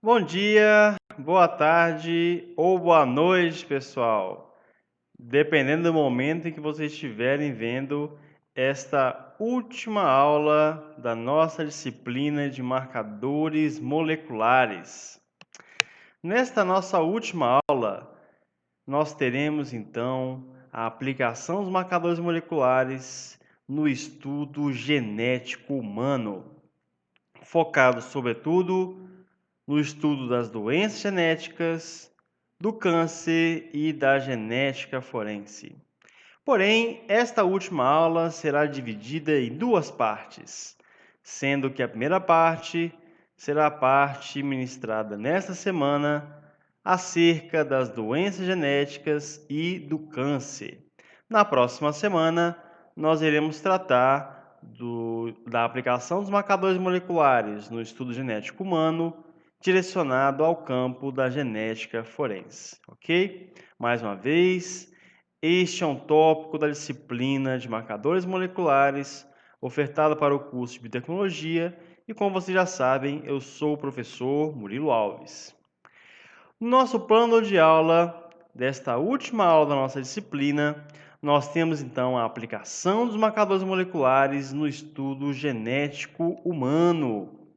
Bom dia, boa tarde ou boa noite, pessoal. Dependendo do momento em que vocês estiverem vendo esta última aula da nossa disciplina de marcadores moleculares. Nesta nossa última aula, nós teremos então a aplicação dos marcadores moleculares no estudo genético humano, focado sobretudo no estudo das doenças genéticas, do câncer e da genética forense. Porém, esta última aula será dividida em duas partes, sendo que a primeira parte será a parte ministrada nesta semana acerca das doenças genéticas e do câncer. Na próxima semana, nós iremos tratar da aplicação dos marcadores moleculares no estudo genético humano, direcionado ao campo da genética forense, ok? Mais uma vez, este é um tópico da disciplina de marcadores moleculares, ofertada para o curso de biotecnologia, e como vocês já sabem, eu sou o professor Murilo Alves. No nosso plano de aula, desta última aula da nossa disciplina, nós temos então a aplicação dos marcadores moleculares no estudo genético humano,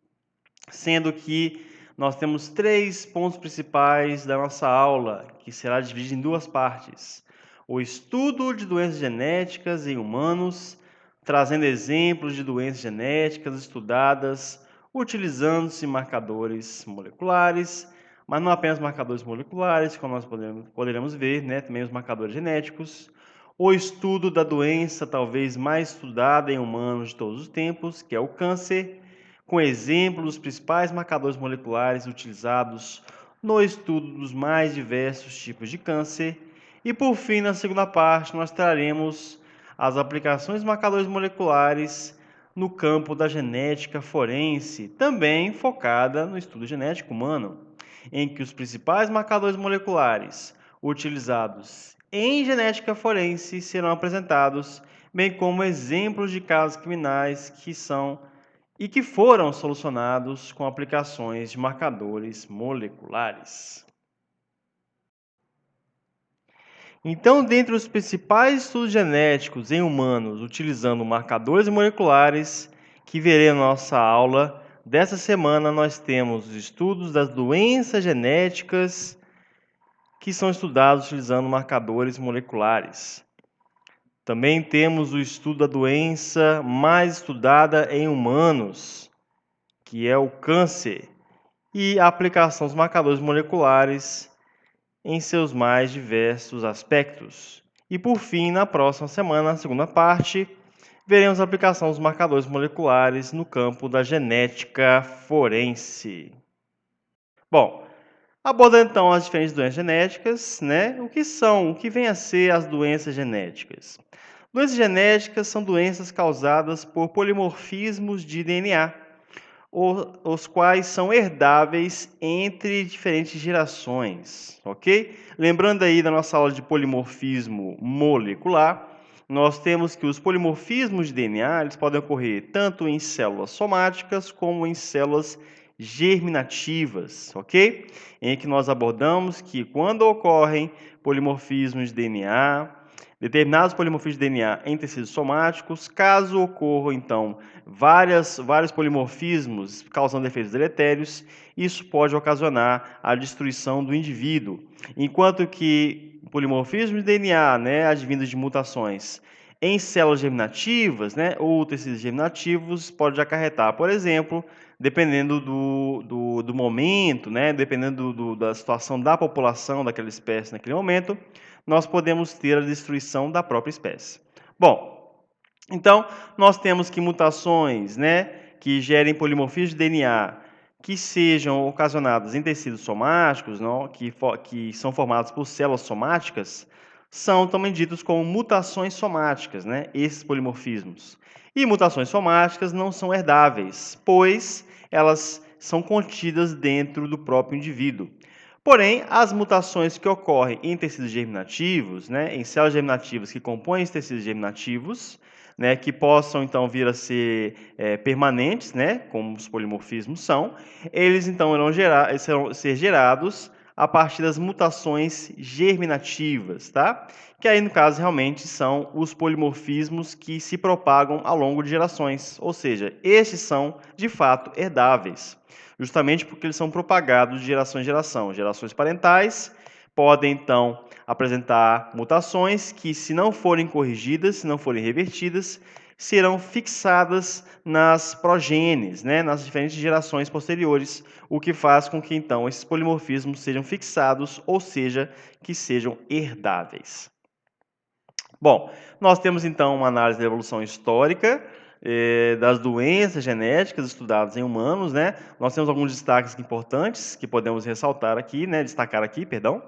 sendo que nós temos três pontos principais da nossa aula, que será dividida em duas partes. O estudo de doenças genéticas em humanos, trazendo exemplos de doenças genéticas estudadas utilizando-se marcadores moleculares, mas não apenas marcadores moleculares, como nós poderemos ver, também os marcadores genéticos. O estudo da doença talvez mais estudada em humanos de todos os tempos, que é o câncer, com exemplo dos principais marcadores moleculares utilizados no estudo dos mais diversos tipos de câncer. E por fim, na segunda parte, nós traremos as aplicações de marcadores moleculares no campo da genética forense, também focada no estudo genético humano, em que os principais marcadores moleculares utilizados em genética forense serão apresentados, bem como exemplos de casos criminais que foram solucionados com aplicações de marcadores moleculares. Então, dentre os principais estudos genéticos em humanos utilizando marcadores moleculares, que veremos na nossa aula dessa semana, nós temos os estudos das doenças genéticas que são estudados utilizando marcadores moleculares. Também temos o estudo da doença mais estudada em humanos, que é o câncer, e a aplicação dos marcadores moleculares em seus mais diversos aspectos. E por fim, na próxima semana, na segunda parte, veremos a aplicação dos marcadores moleculares no campo da genética forense. Bom, abordando então as diferentes doenças genéticas, o que vem a ser as doenças genéticas? Doenças genéticas são doenças causadas por polimorfismos de DNA, os quais são herdáveis entre diferentes gerações, ok? Lembrando aí da nossa aula de polimorfismo molecular, nós temos que os polimorfismos de DNA eles podem ocorrer tanto em células somáticas como em células germinativas, ok? Em que nós abordamos que quando ocorrem polimorfismos de DNA, determinados polimorfismos de DNA em tecidos somáticos, caso ocorram, então, vários polimorfismos causando efeitos deletérios, isso pode ocasionar a destruição do indivíduo. Enquanto que polimorfismos de DNA, advindos de mutações em células germinativas, ou tecidos germinativos, pode acarretar, por exemplo, dependendo do momento, dependendo da situação da população daquela espécie naquele momento, nós podemos ter a destruição da própria espécie. Bom, então nós temos que mutações, que gerem polimorfismo de DNA, que sejam ocasionadas em tecidos somáticos, que são formados por células somáticas, são também ditos como mutações somáticas, esses polimorfismos. E mutações somáticas não são herdáveis, pois elas são contidas dentro do próprio indivíduo. Porém, as mutações que ocorrem em tecidos germinativos, em células germinativas que compõem os tecidos germinativos, né, que possam então vir a ser permanentes, né, como os polimorfismos são, eles então serão ser gerados a partir das mutações germinativas, tá? Que aí no caso realmente são os polimorfismos que se propagam ao longo de gerações, ou seja, estes são de fato herdáveis, justamente porque eles são propagados de geração em geração. Gerações parentais podem então apresentar mutações que, se não forem corrigidas, se não forem revertidas, serão fixadas nas progênies, né, nas diferentes gerações posteriores, o que faz com que então esses polimorfismos sejam fixados, ou seja, que sejam herdáveis. Bom, nós temos então uma análise da evolução histórica das doenças genéticas estudadas em humanos, né? Nós temos alguns destaques importantes que podemos ressaltar aqui, né? Destacar aqui, perdão.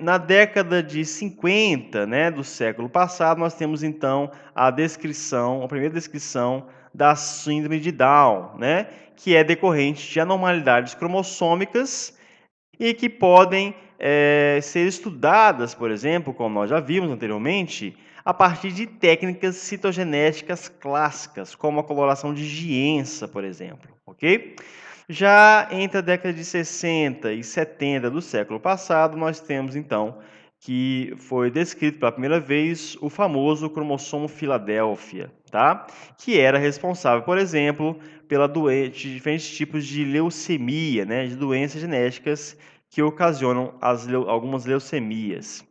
Na década de 50, né, do século passado, nós temos então a primeira descrição da síndrome de Down, né, que é decorrente de anormalidades cromossômicas e que podem ser estudadas, por exemplo, como nós já vimos anteriormente, a partir de técnicas citogenéticas clássicas, como a coloração de Gienza, por exemplo, ok? Já entre a década de 60 e 70 do século passado, nós temos então que foi descrito pela primeira vez o famoso cromossomo Filadélfia, tá? Que era responsável, por exemplo, pela diferentes tipos de leucemia, né? De doenças genéticas que ocasionam algumas leucemias.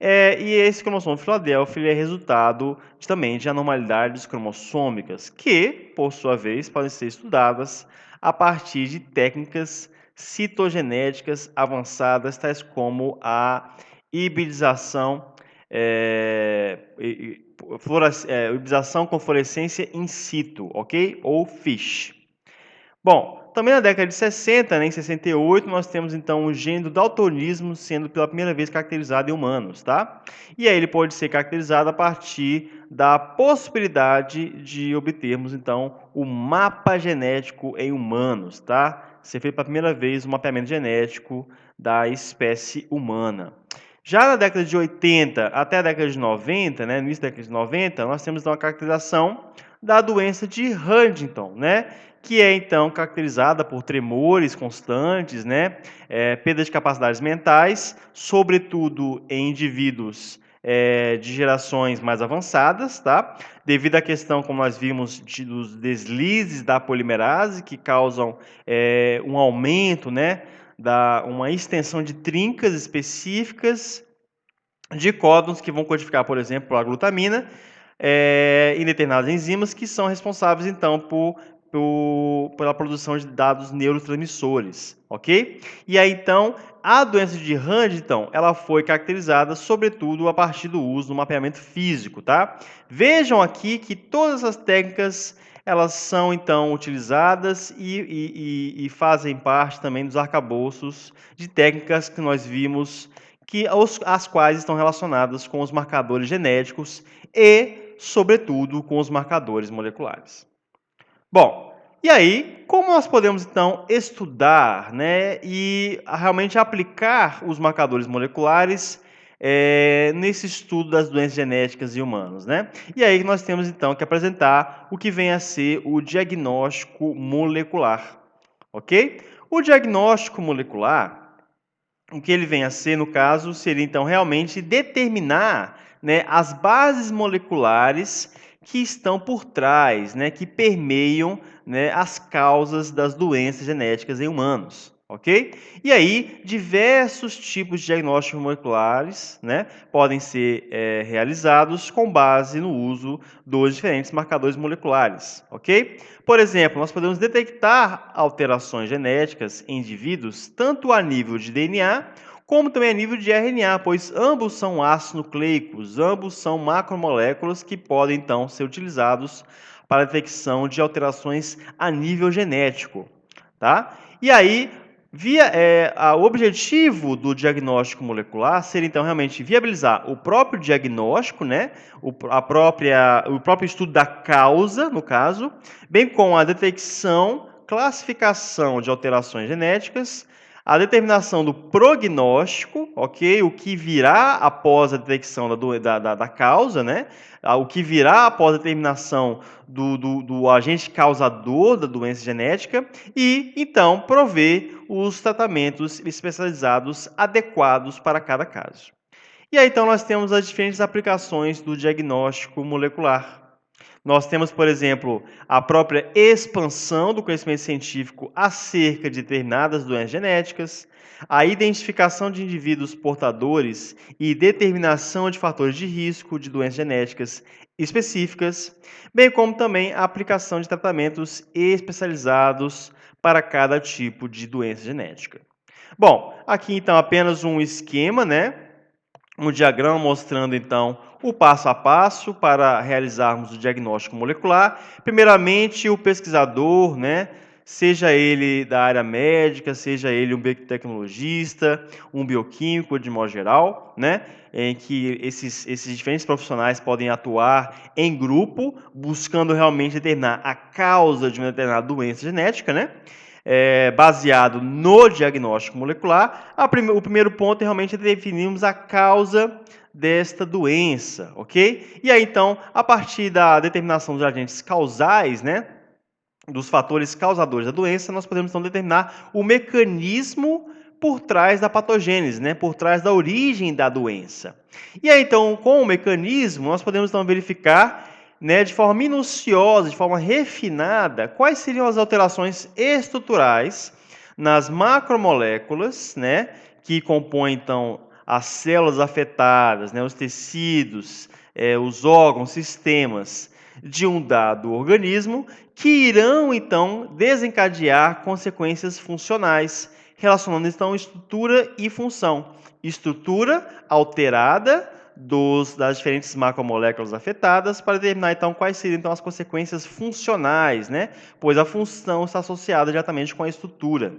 E esse cromossomo Filadélfia é resultado também de anormalidades cromossômicas, que, por sua vez, podem ser estudadas a partir de técnicas citogenéticas avançadas, tais como a hibridização, hibridização com fluorescência in situ, ok? Ou FISH. Bom, também na década de 60, né, em 68, nós temos então o gene do daltonismo sendo pela primeira vez caracterizado em humanos, tá? E aí ele pode ser caracterizado a partir da possibilidade de obtermos então o mapa genético em humanos, tá? Ser feito pela primeira vez o mapeamento genético da espécie humana. Já na década de 80 até a década de 90, né, no início da década de 90, nós temos então a caracterização da doença de Huntington, né? Que é então caracterizada por tremores constantes, né? Perda de capacidades mentais, sobretudo em indivíduos de gerações mais avançadas, tá? Devido à questão, como nós vimos, dos deslizes da polimerase, que causam um aumento, né? Uma extensão de trincas específicas de códons que vão codificar, por exemplo, a glutamina, em determinadas enzimas que são responsáveis, então, pela produção de dados neurotransmissores, ok? E aí, então, a doença de Huntington, ela foi caracterizada, sobretudo, a partir do uso do mapeamento físico, tá? Vejam aqui que todas as técnicas, elas são, então, utilizadas e fazem parte também dos arcabouços de técnicas que nós vimos as quais estão relacionadas com os marcadores genéticos e, sobretudo, com os marcadores moleculares. Bom, e aí, como nós podemos então estudar, né, e realmente aplicar os marcadores moleculares nesse estudo das doenças genéticas em humanos, né? E aí nós temos então que apresentar o que vem a ser o diagnóstico molecular, ok? O diagnóstico molecular, o que ele vem a ser, no caso, seria então realmente determinar, né, as bases moleculares que estão por trás, né, que permeiam, né, as causas das doenças genéticas em humanos, ok? E aí, diversos tipos de diagnósticos moleculares, né, podem ser realizados com base no uso dos diferentes marcadores moleculares, ok? Por exemplo, nós podemos detectar alterações genéticas em indivíduos tanto a nível de DNA como também a nível de RNA, pois ambos são ácidos nucleicos, ambos são macromoléculas que podem então ser utilizados para a detecção de alterações a nível genético, tá? E aí, o objetivo do diagnóstico molecular seria então realmente viabilizar o próprio diagnóstico, né? O próprio estudo da causa, no caso, bem como a detecção, classificação de alterações genéticas, a determinação do prognóstico, ok? O que virá após a detecção da causa, né? O que virá após a determinação do agente causador da doença genética e, então, prover os tratamentos especializados adequados para cada caso. E aí, então, nós temos as diferentes aplicações do diagnóstico molecular. Nós temos, por exemplo, a própria expansão do conhecimento científico acerca de determinadas doenças genéticas, a identificação de indivíduos portadores e determinação de fatores de risco de doenças genéticas específicas, bem como também a aplicação de tratamentos especializados para cada tipo de doença genética. Bom, aqui então apenas um esquema, né? Um diagrama mostrando, então, o passo a passo para realizarmos o diagnóstico molecular. Primeiramente, o pesquisador, né, seja ele da área médica, seja ele um biotecnologista, um bioquímico, de modo geral, né, em que esses diferentes profissionais podem atuar em grupo, buscando realmente determinar a causa de uma determinada doença genética, né? Baseado no diagnóstico molecular, o primeiro ponto é realmente definirmos a causa desta doença, ok? E aí, então, a partir da determinação dos agentes causais, né, dos fatores causadores da doença, nós podemos, então, determinar o mecanismo por trás da patogênese, né, por trás da origem da doença. E aí, então, com o mecanismo, nós podemos, então, verificar, né, de forma minuciosa, de forma refinada, quais seriam as alterações estruturais nas macromoléculas, né, que compõem, então, as células afetadas, né, os tecidos, os órgãos, sistemas de um dado organismo, que irão, então, desencadear consequências funcionais, relacionando, então, estrutura e função. Estrutura alterada das diferentes macromoléculas afetadas para determinar, então, quais seriam, então, as consequências funcionais, né? Pois a função está associada diretamente com a estrutura.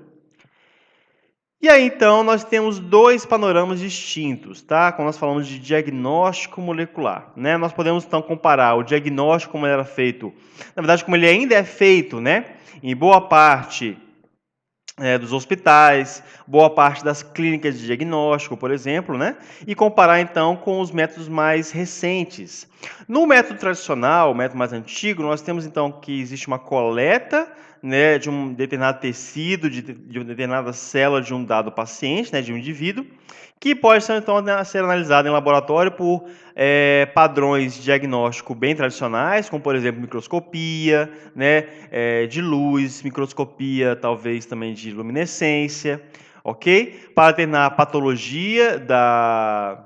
E aí, então, nós temos dois panoramas distintos, tá? Quando nós falamos de diagnóstico molecular, né? Nós podemos, então, comparar o diagnóstico como ele era feito, na verdade, como ele ainda é feito, né? Em boa parte dos hospitais, boa parte das clínicas de diagnóstico, por exemplo, né? E comparar então com os métodos mais recentes. No método tradicional, o método mais antigo, nós temos então que existe uma coleta, né, de um determinado tecido, de uma determinada célula de um dado paciente, né, de um indivíduo, que pode ser então ser analisado em laboratório por padrões de diagnóstico bem tradicionais, como por exemplo microscopia, né, de luz, microscopia talvez também de luminescência, ok? Para determinar a patologia da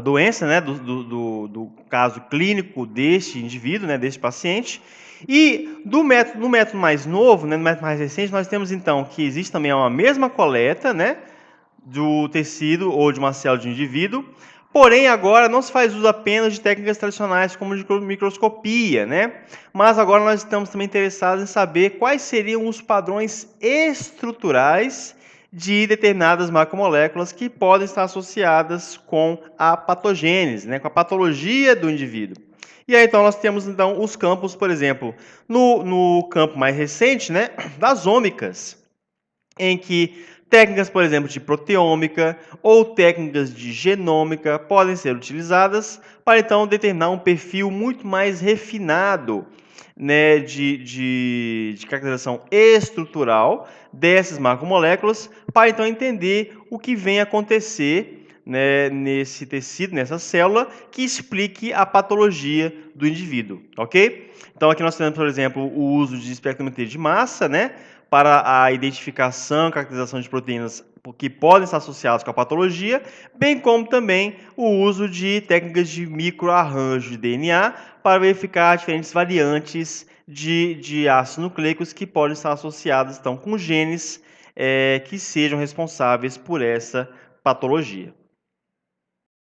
doença, né, do caso clínico deste indivíduo, né, deste paciente. E no método mais novo, né, no método mais recente, nós temos então que existe também uma mesma coleta, né, do tecido ou de uma célula de um indivíduo, porém agora não se faz uso apenas de técnicas tradicionais como de microscopia, né? Mas agora nós estamos também interessados em saber quais seriam os padrões estruturais de determinadas macromoléculas que podem estar associadas com a patogênese, né? Com a patologia do indivíduo. E aí, então, nós temos então os campos, por exemplo, no campo mais recente, né, das ômicas, em que técnicas, por exemplo, de proteômica ou técnicas de genômica podem ser utilizadas para, então, determinar um perfil muito mais refinado, né, de caracterização estrutural dessas macromoléculas, para, então, entender o que vem acontecer, né, nesse tecido, nessa célula, que explique a patologia do indivíduo, ok? Então, aqui nós temos, por exemplo, o uso de espectrometria de massa, né, para a identificação e caracterização de proteínas que podem estar associadas com a patologia, bem como também o uso de técnicas de microarranjo de DNA para verificar diferentes variantes de ácidos nucleicos que podem estar associadas então, com genes que sejam responsáveis por essa patologia.